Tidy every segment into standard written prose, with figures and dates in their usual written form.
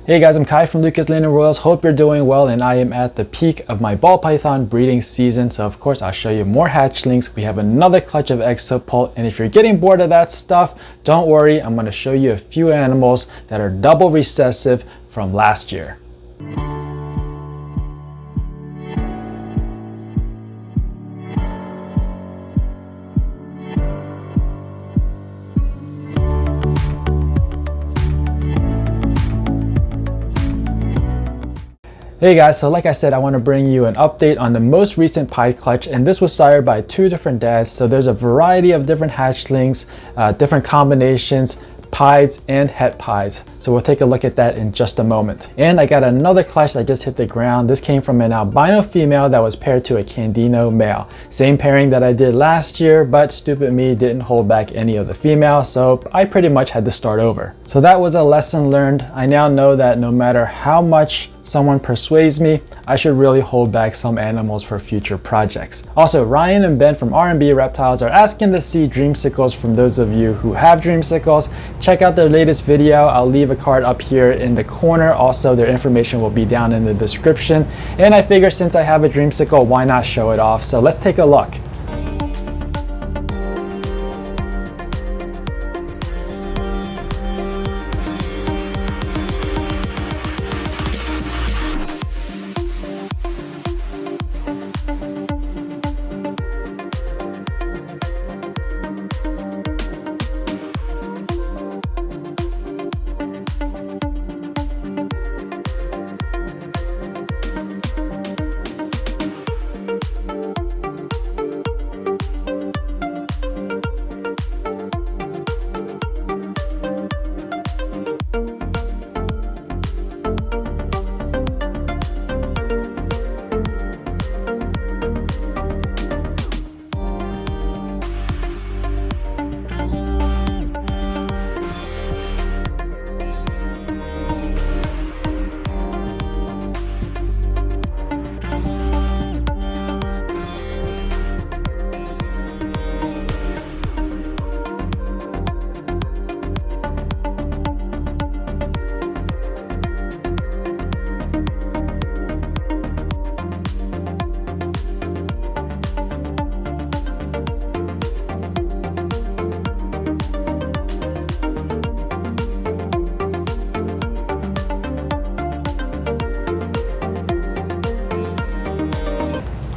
Hey guys, I'm Kai from Lucas Landing Royals. Hope you're doing well, and I am at the peak of my ball python breeding season. So of course I'll show you more hatchlings. We have another clutch of eggs to pull, and if you're getting bored of that stuff, don't worry. I'm going to show you a few animals that are double recessive from last year. Hey guys, so like I said, I want to bring you an update on the most recent pied clutch, and this was sired by two different dads. So there's a variety of different hatchlings, different combinations, pieds and het pieds. So we'll take a look at that in just a moment. And I got another clutch that just hit the ground. This came from an albino female that was paired to a candino male. Same pairing that I did last year, but stupid me didn't hold back any of the female, so I pretty much had to start over. So that was a lesson learned. I now know that no matter how much someone persuades me, I should really hold back some animals for future projects. Also, Ryan and Ben from R&B Reptiles are asking to see Dreamsicles from those of you who have Dreamsicles. Check out their latest video. I'll leave a card up here in the corner. Also, their information will be down in the description. And I figure since I have a Dreamsicle, why not show it off? So let's take a look.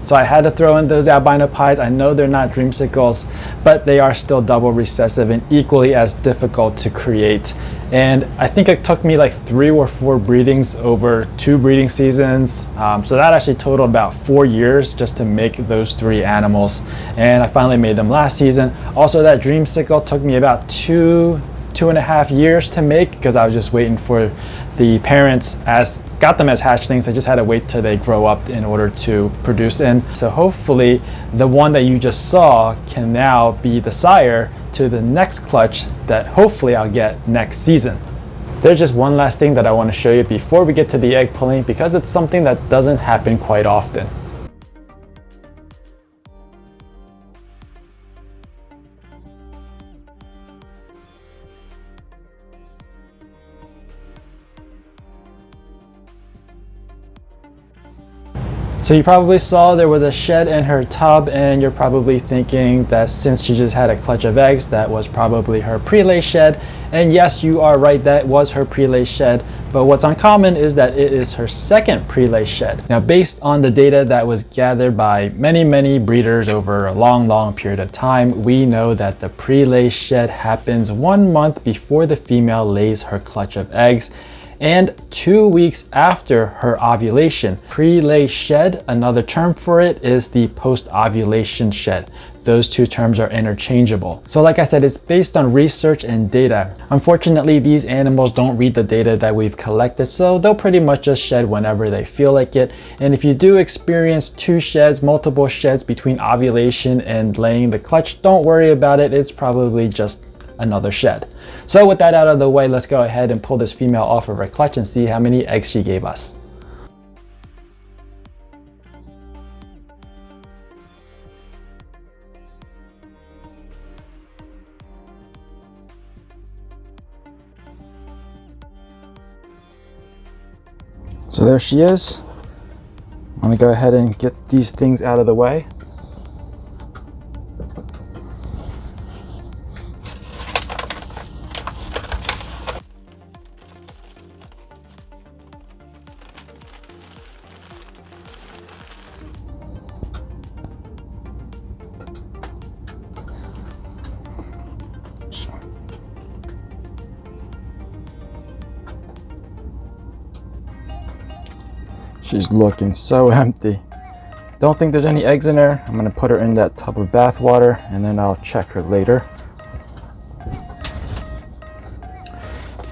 So I had to throw in those albino pieds. I know they're not Dreamsicles, but they are still double recessive and equally as difficult to create. And I think it took me like 3 or 4 breedings over 2 breeding seasons. So that actually totaled about 4 years just to make those 3 animals. And I finally made them last season. Also, that Dreamsicle took me about 2.5 years to make because I was just waiting for the parents got them as hatchlings. I just had to wait till they grow up in order to produce in. So hopefully the one that you just saw can now be the sire to the next clutch that hopefully I'll get next season. There's just one last thing that I want to show you before we get to the egg pulling, because it's something that doesn't happen quite often. So you probably saw there was a shed in her tub, and you're probably thinking that since she just had a clutch of eggs, that was probably her pre-lay shed. And yes, you are right, that was her pre-lay shed. But what's uncommon is that it is her second pre-lay shed. Now, based on the data that was gathered by many breeders over a long period of time, we know that the pre-lay shed happens 1 month before the female lays her clutch of eggs, and 2 weeks after her ovulation. Pre-lay shed, another term for it, is the post-ovulation shed. Those two terms are interchangeable. So like I said, it's based on research and data. Unfortunately, these animals don't read the data that we've collected, so they'll pretty much just shed whenever they feel like it. And if you do experience 2 sheds, multiple sheds between ovulation and laying the clutch, don't worry about it. It's probably just another shed. So with that out of the way, let's go ahead and pull this female off of her clutch and see how many eggs she gave us. So there she is. I'm gonna go ahead and get these things out of the way. She's looking so empty. Don't think there's any eggs in there. I'm gonna put her in that tub of bath water and then I'll check her later.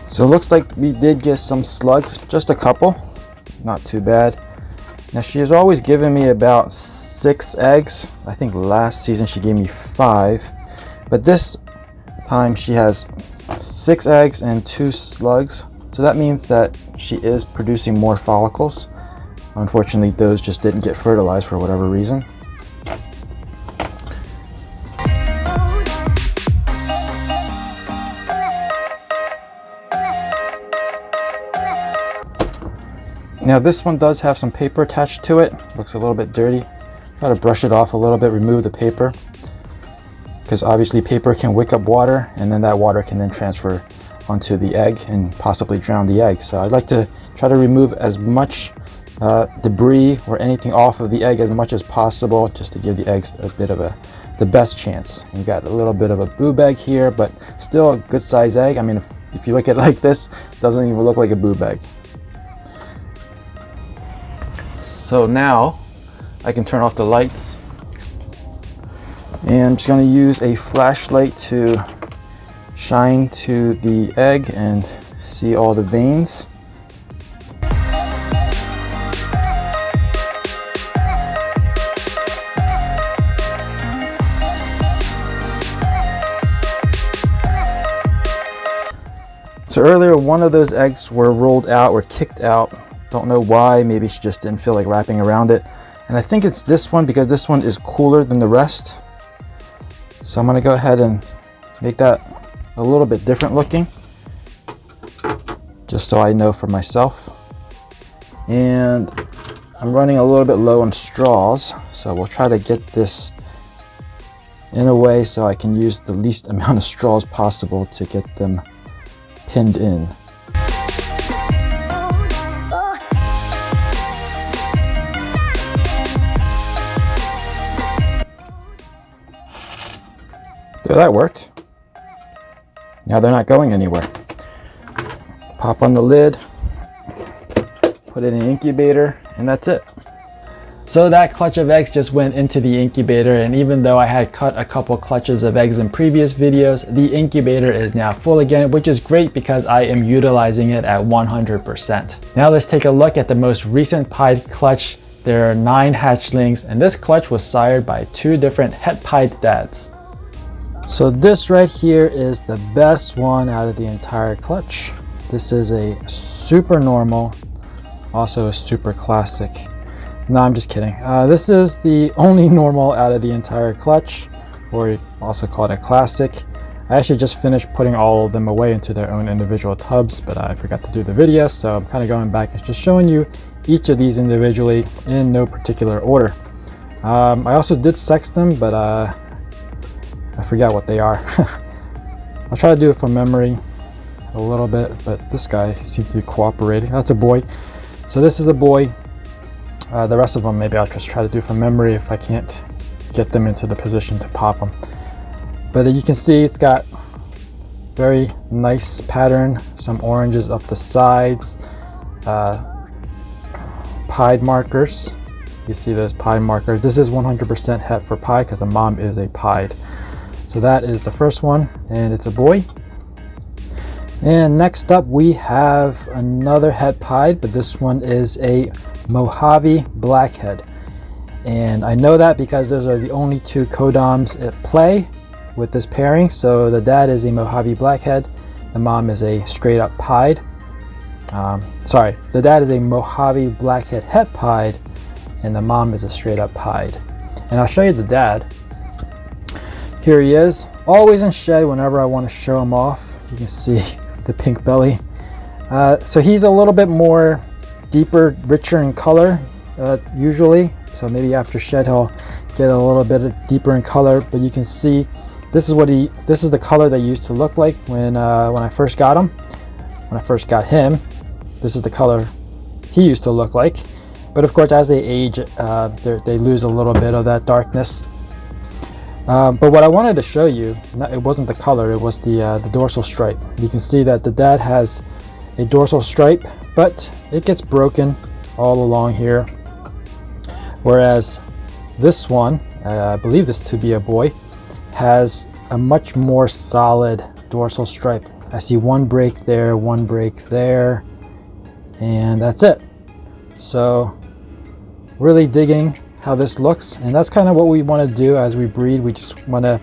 So it looks like we did get some slugs, just a couple, not too bad. Now she has always given me about 6 eggs. I think last season she gave me 5, but this time she has 6 eggs and 2 slugs. So that means that she is producing more follicles. Unfortunately, those just didn't get fertilized for whatever reason. Now this one does have some paper attached to it. Looks a little bit dirty. Try to brush it off a little bit, remove the paper. Because obviously paper can wick up water and then that water can then transfer onto the egg and possibly drown the egg. So I'd like to try to remove as much debris or anything off of the egg as much as possible, just to give the eggs a bit of the best chance. You got a little bit of a boob egg here, but still a good size egg. I mean, if you look at it like this, it doesn't even look like a boob egg. So now I can turn off the lights, and I'm just going to use a flashlight to shine to the egg and see all the veins. So earlier, one of those eggs were rolled out or kicked out. Don't know why, maybe she just didn't feel like wrapping around it. And I think it's this one because this one is cooler than the rest. So I'm gonna go ahead and make that a little bit different looking, just so I know for myself. And I'm running a little bit low on straws, so we'll try to get this in a way so I can use the least amount of straws possible to get them pinned in. There, that worked. Now they're not going anywhere. Pop on the lid, put it in an incubator, and that's it. So that clutch of eggs just went into the incubator, and even though I had cut a couple clutches of eggs in previous videos, the incubator is now full again, which is great because I am utilizing it at 100%. Now let's take a look at the most recent pied clutch. There are 9 hatchlings, and this clutch was sired by 2 different het pied dads. So this right here is the best one out of the entire clutch. This is a super normal, also a super classic. No, I'm just kidding. This is the only normal out of the entire clutch, or also called a classic. I actually just finished putting all of them away into their own individual tubs, but I forgot to do the video, so I'm kind of going back and just showing you each of these individually in no particular order. I also did sex them, but I forgot what they are. I'll try to do it from memory a little bit, but this guy seems to be cooperating. That's a boy. So this is a boy. The rest of them, maybe I'll just try to do from memory if I can't get them into the position to pop them. But you can see it's got very nice pattern, some oranges up the sides, pied markers. You see those pied markers. This is 100% het for pie because the mom is a pied. So that is the first one, and it's a boy. And next up we have another het pied, but this one is a Mojave Blackhead, and I know that because those are the only 2 codoms at play with this pairing. So the dad is a Mojave Blackhead, the mom is a straight up pied. Sorry, the dad is a Mojave Blackhead het pied, and the mom is a straight up pied. And I'll show you the dad. Here he is, always in shed whenever I want to show him off. You can see the pink belly. So he's a little bit more deeper, richer in color usually. So maybe after shed he'll get a little bit deeper in color, but you can see this is the color they used to look like when I first got him. When I first got him, this is the color he used to look like. But of course, as they age, they lose a little bit of that darkness. But what I wanted to show you, it wasn't the color, it was the dorsal stripe. You can see that the dad has a dorsal stripe, but it gets broken all along here. Whereas this one, I believe this to be a boy, has a much more solid dorsal stripe. I see one break there, and that's it. So really digging how this looks, and that's kind of what we want to do as we breed. We just want to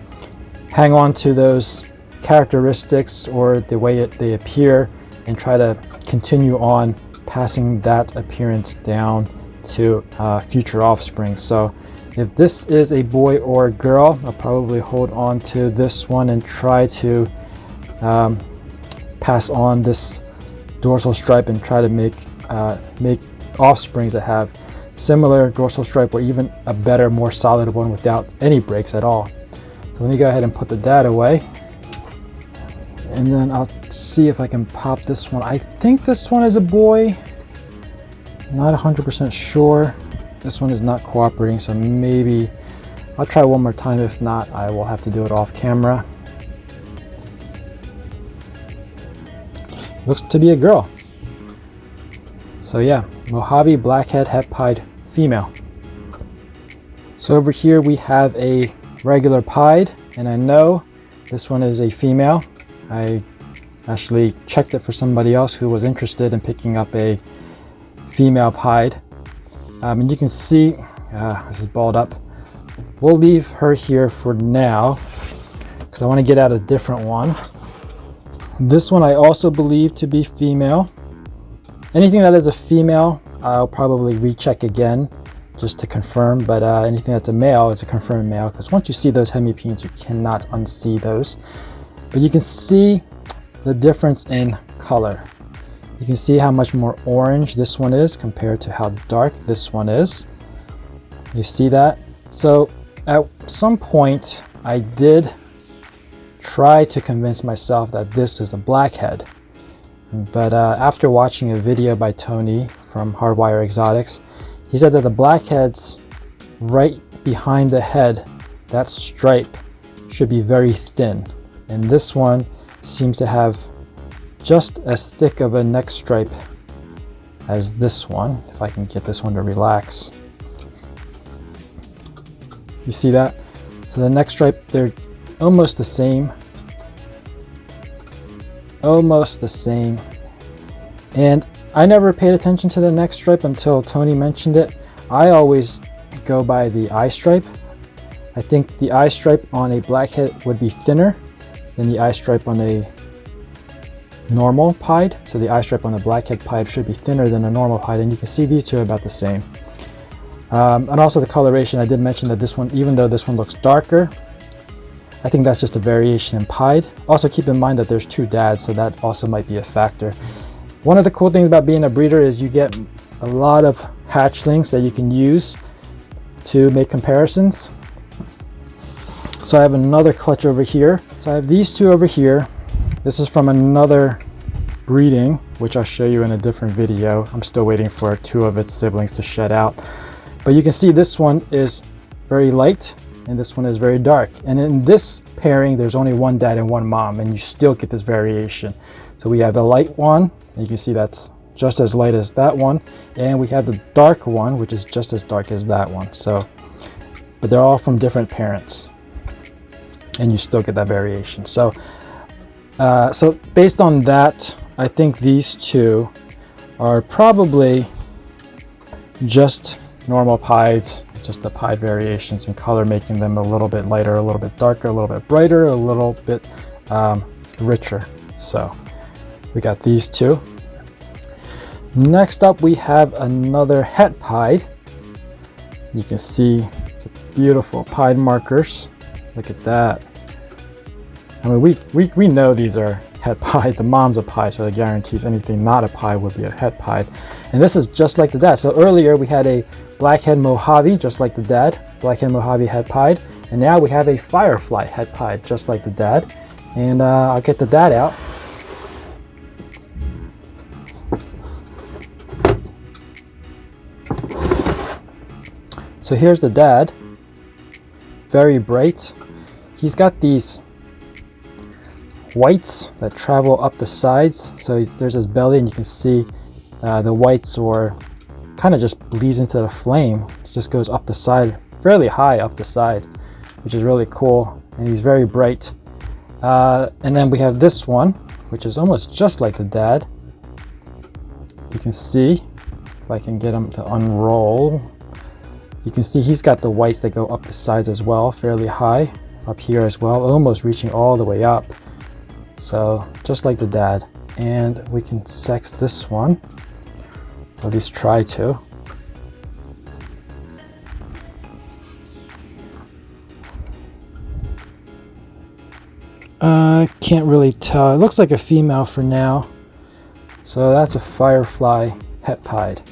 hang on to those characteristics or the way they appear and try to continue on passing that appearance down to future offspring. So if this is a boy or a girl, I'll probably hold on to this one and try to pass on this dorsal stripe and try to make offsprings that have similar dorsal stripe or even a better, more solid one without any breaks at all. So let me go ahead and put the dad away, and then I'll see if I can pop this one. I think this one is a boy, not 100% sure. This one is not cooperating, so maybe I'll try one more time. If not, I will have to do it off camera. Looks to be a girl. So yeah, Mojave Blackhead Het Pied female. So over here we have a regular pied, and I know this one is a female. I actually checked it for somebody else who was interested in picking up a female pied. And you can see, this is balled up. We'll leave her here for now because I want to get out a different one. This one I also believe to be female. Anything that is a female, I'll probably recheck again just to confirm, but anything that's a male is a confirmed male, because once you see those hemipenes, you cannot unsee those. But you can see the difference in color. You can see how much more orange this one is compared to how dark this one is. You see that? So at some point, I did try to convince myself that this is the blackhead. But after watching a video by Tony from Hardwire Exotics, he said that the blackheads right behind the head, that stripe should be very thin. And this one seems to have just as thick of a neck stripe as this one. If I can get this one to relax. You see that? So the neck stripe, they're almost the same. Almost the same. And I never paid attention to the neck stripe until Tony mentioned it. I always go by the eye stripe. I think the eye stripe on a blackhead would be thinner than the eye stripe on a normal pied. So the eye stripe on the blackhead pied should be thinner than a normal pied, and you can see these two are about the same. And also the coloration, I did mention that this one, even though this one looks darker, I think that's just a variation in pied. Also keep in mind that there's two dads, so that also might be a factor. One of the cool things about being a breeder is you get a lot of hatchlings that you can use to make comparisons. So I have another clutch over here. So I have these two over here. This is from another breeding, which I'll show you in a different video. I'm still waiting for two of its siblings to shed out. But you can see this one is very light and this one is very dark. And in this pairing, there's only one dad and one mom, and you still get this variation. So we have the light one, and you can see that's just as light as that one. And we have the dark one, which is just as dark as that one. So, but they're all from different parents, and you still get that variation. So, so based on that, I think these two are probably just normal pieds, just the pied variations in color, making them a little bit lighter, a little bit darker, a little bit brighter, a little bit richer. So we got these two. Next up, we have another het pied. You can see the beautiful pied markers. Look at that. I mean, we know these are het pied. The mom's a pied, so it guarantees anything not a pied would be a het pied. And this is just like the dad. So earlier we had a blackhead Mojave, just like the dad, blackhead Mojave het pied. And now we have a firefly het pied, just like the dad. And I'll get the dad out. So here's the dad, very bright. He's got these whites that travel up the sides. So there's his belly, and you can see the whites, or kind of just bleeds into the flame. It just goes up the side, fairly high up the side, which is really cool. And he's very bright. And then we have this one, which is almost just like the dad. You can see, if I can get him to unroll, you can see he's got the whites that go up the sides as well, fairly high up here as well, almost reaching all the way up. So just like the dad. And we can sex this one, at least try to. Can't really tell. It looks like a female for now. So that's a firefly het pied.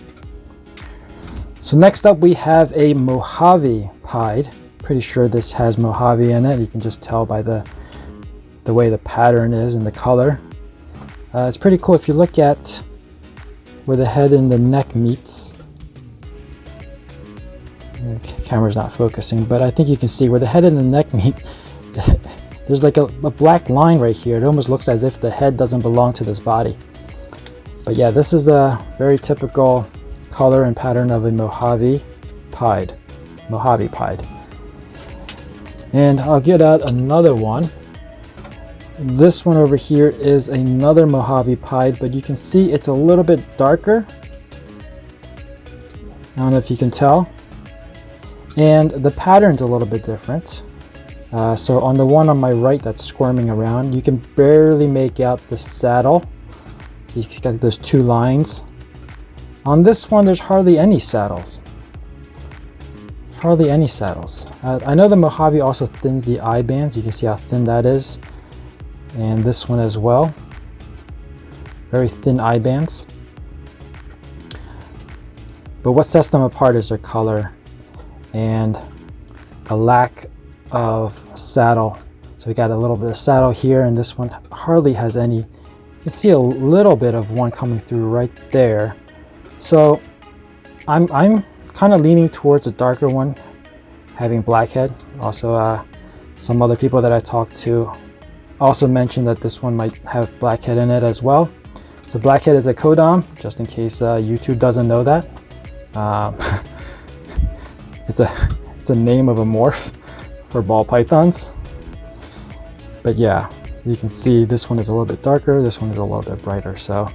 So next up we have a Mojave pied. Pretty sure this has Mojave in it. You can just tell by the way the pattern is and the color. It's pretty cool if you look at where the head and the neck meets. The camera's not focusing, but I think you can see where the head and the neck meet. There's like a black line right here. It almost looks as if the head doesn't belong to this body. But yeah, this is the very typical color and pattern of a Mojave pied. Mojave pied. And I'll get out another one. This one over here is another Mojave pied, but you can see it's a little bit darker. I don't know if you can tell. And the pattern's a little bit different. So on the one on my right that's squirming around, you can barely make out the saddle. So you've got those two lines. On this one, there's hardly any saddles. Hardly any saddles. I know the Mojave also thins the eye bands. You can see how thin that is. And this one as well. Very thin eye bands. But what sets them apart is their color and the lack of saddle. So we got a little bit of saddle here, and this one hardly has any. You can see a little bit of one coming through right there. So I'm kind of leaning towards a darker one, having blackhead. Also, some other people that I talked to also mentioned that this one might have blackhead in it as well. So blackhead is a codom, just in case YouTube doesn't know that. It's a name of a morph for ball pythons. But yeah, you can see this one is a little bit darker, this one is a little bit brighter. So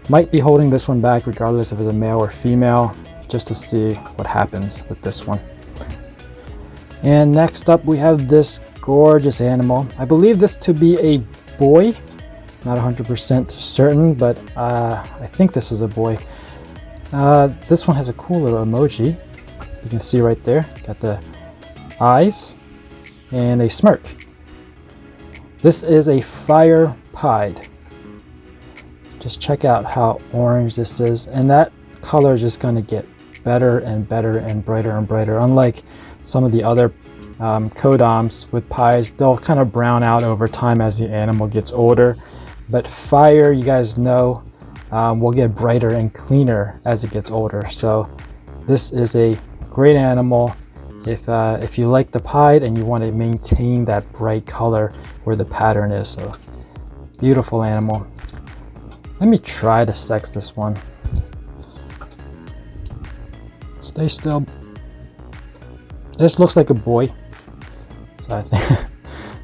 might be holding this one back regardless if it's a male or female, just to see what happens with this one. And next up we have this gorgeous animal. I believe this to be a boy, not 100% certain, but I think this is a boy. This one has a cool little emoji. You can see right there, got the eyes and a smirk. This is a fire pied. Just check out how orange this is, and that color is just going to get better and better and brighter and brighter. Unlike some of the other codoms with pies, they'll kind of brown out over time as the animal gets older. But fire, you guys know, will get brighter and cleaner as it gets older. So this is a great animal if you like the pied and you want to maintain that bright color where the pattern is. So beautiful animal. Let me try to sex this one. Stay still. This looks like a boy, so I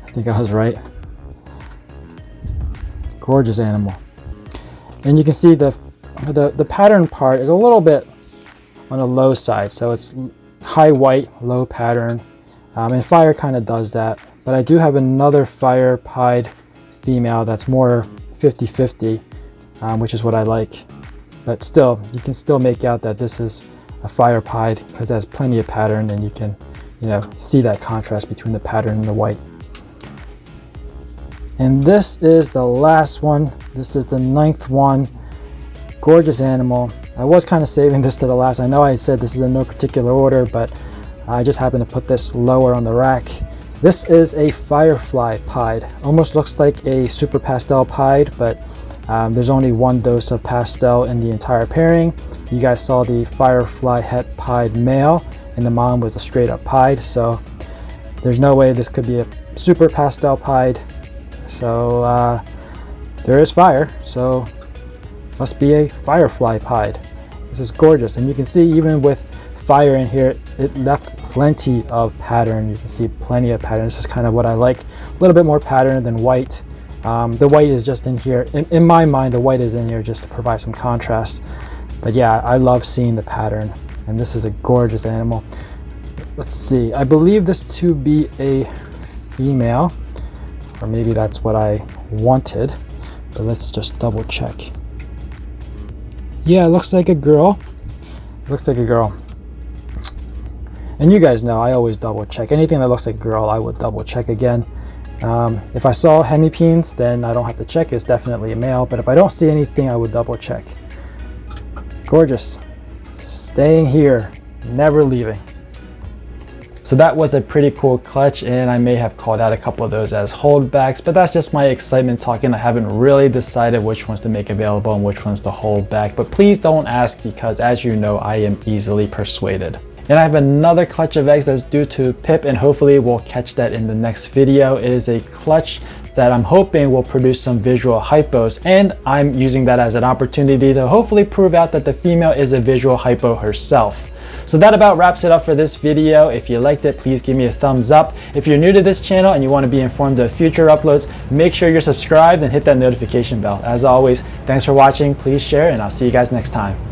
think I was right. Gorgeous animal. And you can see the pattern part is a little bit on the low side, so it's high white, low pattern, and fire kind of does that. But I do have another fire pied female that's more 50-50, which is what I like. But still, you can still make out that this is a fire pied because it has plenty of pattern, and you can, see that contrast between the pattern and the white. And this is the last one. This is the 9th one. Gorgeous animal. I was kind of saving this to the last. I know I said this is in no particular order, but I just happened to put this lower on the rack. This is a firefly pied. Almost looks like a super pastel pied, but there's only one dose of pastel in the entire pairing. You guys saw the firefly het pied male, and the mom was a straight up pied, so there's no way this could be a super pastel pied. So there is fire, so must be a firefly pied. This is gorgeous, and you can see even with fire in here, it left plenty of pattern. You can see plenty of pattern. This is kind of what I like, a little bit more pattern than white. The white is just in here, in my mind, the white is in here just to provide some contrast. But yeah, I love seeing the pattern, and this is a gorgeous animal. Let's see, I believe this to be a female, or maybe that's what I wanted, but let's just double check. Yeah, it looks like a girl. Looks like a girl. And you guys know I always double check. Anything that looks like a girl, I would double check again. If I saw hemipenes, then I don't have to check. It's definitely a male. But if I don't see anything, I would double check. Gorgeous. Staying here, never leaving. So that was a pretty cool clutch, and I may have called out a couple of those as holdbacks, but that's just my excitement talking. I haven't really decided which ones to make available and which ones to hold back, but please don't ask, because as you know, I am easily persuaded. And I have another clutch of eggs that's due to Pip, and hopefully we'll catch that in the next video. It is a clutch that I'm hoping will produce some visual hypos, and I'm using that as an opportunity to hopefully prove out that the female is a visual hypo herself. So that about wraps it up for this video. If you liked it, please give me a thumbs up. If you're new to this channel and you want to be informed of future uploads, make sure you're subscribed and hit that notification bell. As always, thanks for watching, please share, and I'll see you guys next time.